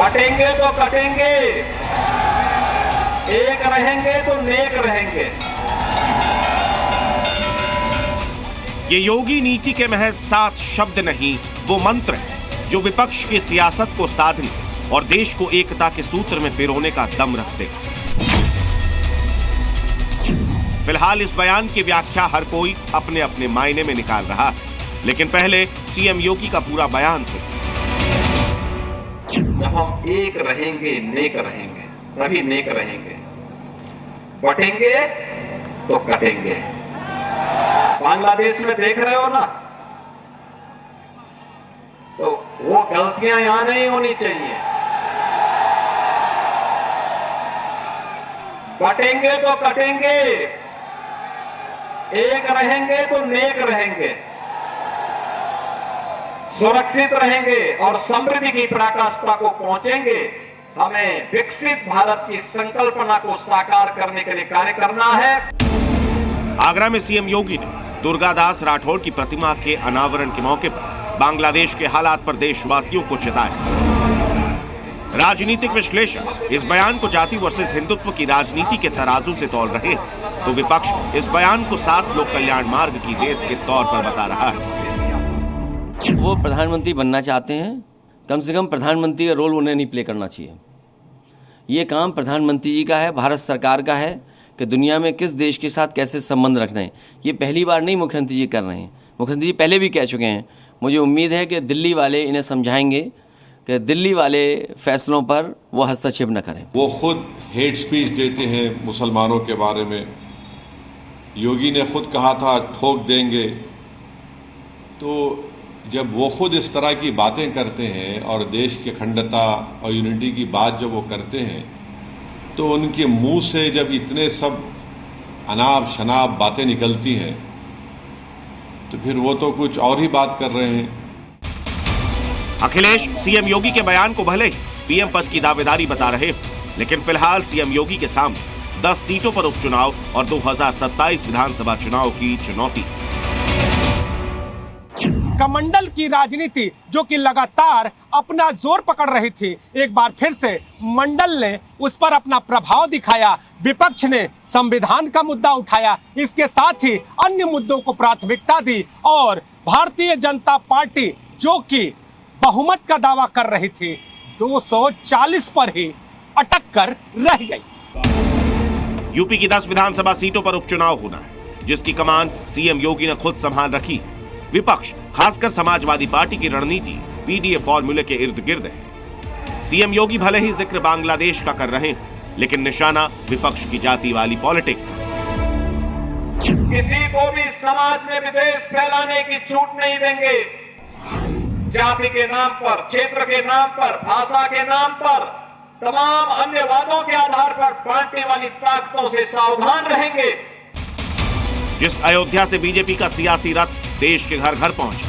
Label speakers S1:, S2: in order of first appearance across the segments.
S1: कटेंगे तो कटेंगे, एक रहेंगे तो नेक रहेंगे।
S2: ये योगी नीति के महज 7 शब्द नहीं, वो मंत्र है जो विपक्ष की सियासत को साधने और देश को एकता के सूत्र में पिरोने का दम रखते हैं। फिलहाल इस बयान की व्याख्या हर कोई अपने अपने मायने में निकाल रहा है, लेकिन पहले सीएम योगी का पूरा बयान सुनिए।
S1: जब हम एक रहेंगे, नेक रहेंगे, तभी नेक रहेंगे। बटेंगे तो कटेंगे। बांग्लादेश में देख रहे हो ना, तो वो गलतियां यहां नहीं होनी चाहिए। बटेंगे तो कटेंगे, एक रहेंगे तो नेक रहेंगे, सुरक्षित रहेंगे और समृद्धि की पराकाष्ठा को पहुंचेंगे। हमें विकसित भारत की संकल्पना को साकार करने के लिए कार्य करना है।
S2: आगरा में सीएम योगी ने दुर्गादास राठौड़ की प्रतिमा के अनावरण के मौके पर बांग्लादेश के हालात पर देशवासियों को चिताया। राजनीतिक विश्लेषक इस बयान को जाति वर्सेस हिंदुत्व की राजनीति के तराजू से तौल रहे हैं, तो विपक्ष इस बयान को 7 लोक कल्याण मार्ग की रेस के तौर पर बता रहा है।
S3: वो प्रधानमंत्री बनना चाहते हैं, कम से कम प्रधानमंत्री का रोल उन्हें नहीं प्ले करना चाहिए। ये काम प्रधानमंत्री जी का है, भारत सरकार का है कि दुनिया में किस देश के साथ कैसे संबंध रखना है। ये पहली बार नहीं मुख्यमंत्री जी कर रहे हैं, मुख्यमंत्री जी पहले भी कह चुके हैं। मुझे उम्मीद है कि दिल्ली वाले इन्हें समझाएंगे कि दिल्ली वाले फैसलों पर वो हस्तक्षेप न करें।
S4: वो खुद हेट स्पीच देते हैं मुसलमानों के बारे में। योगी ने खुद कहा था ठोक देंगे। तो जब वो खुद इस तरह की बातें करते हैं और देश की अखंडता और यूनिटी की बात जब वो करते हैं, तो उनके मुंह से जब इतने सब अनाप शनाप बातें निकलती हैं, तो फिर वो तो कुछ और ही बात कर रहे हैं।
S2: अखिलेश सीएम योगी के बयान को भले ही पीएम पद की दावेदारी बता रहे, लेकिन फिलहाल सीएम योगी के सामने 10 सीटों पर उपचुनाव और 2027 विधानसभा चुनाव की चुनौती।
S5: कमंडल की राजनीति जो कि लगातार अपना जोर पकड़ रही थी, एक बार फिर से मंडल ने उस पर अपना प्रभाव दिखाया। विपक्ष ने संविधान का मुद्दा उठाया, इसके साथ ही अन्य मुद्दों को प्राथमिकता दी और भारतीय जनता पार्टी जो कि बहुमत का दावा कर रही थी, 240 पर ही अटक कर रह गई।
S2: यूपी की 10 विधानसभा सीटों पर उपचुनाव होना है, जिसकी कमान सीएम योगी ने खुद संभाल रखी है। विपक्ष खासकर समाजवादी पार्टी की रणनीति पीडीए फॉर्मूले के इर्द गिर्द है। सीएम योगी भले ही जिक्र बांग्लादेश का कर रहे हैं, लेकिन निशाना विपक्ष की जाति वाली पॉलिटिक्स है।
S1: किसी को भी समाज में विद्वेष फैलाने की छूट नहीं देंगे। जाति के नाम पर, क्षेत्र के नाम पर, भाषा के नाम पर, तमाम अन्य वादों के आधार पर बांटने वाली ताकतों से सावधान रहेंगे।
S2: जिस अयोध्या से बीजेपी का सियासी रथ देश के घर घर पहुंचा,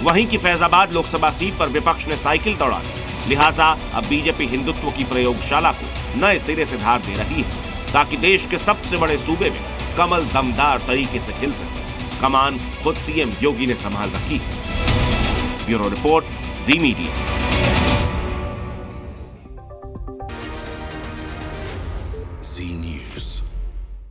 S2: वहीं की फैजाबाद लोकसभा सीट पर विपक्ष ने साइकिल दौड़ा दी। लिहाजा अब बीजेपी हिंदुत्व की प्रयोगशाला को नए सिरे से धार दे रही है, ताकि देश के सबसे बड़े सूबे में कमल दमदार तरीके से खिल सके। कमान खुद सीएम योगी ने संभाल रखी है। ब्यूरो रिपोर्ट, जी मीडिया।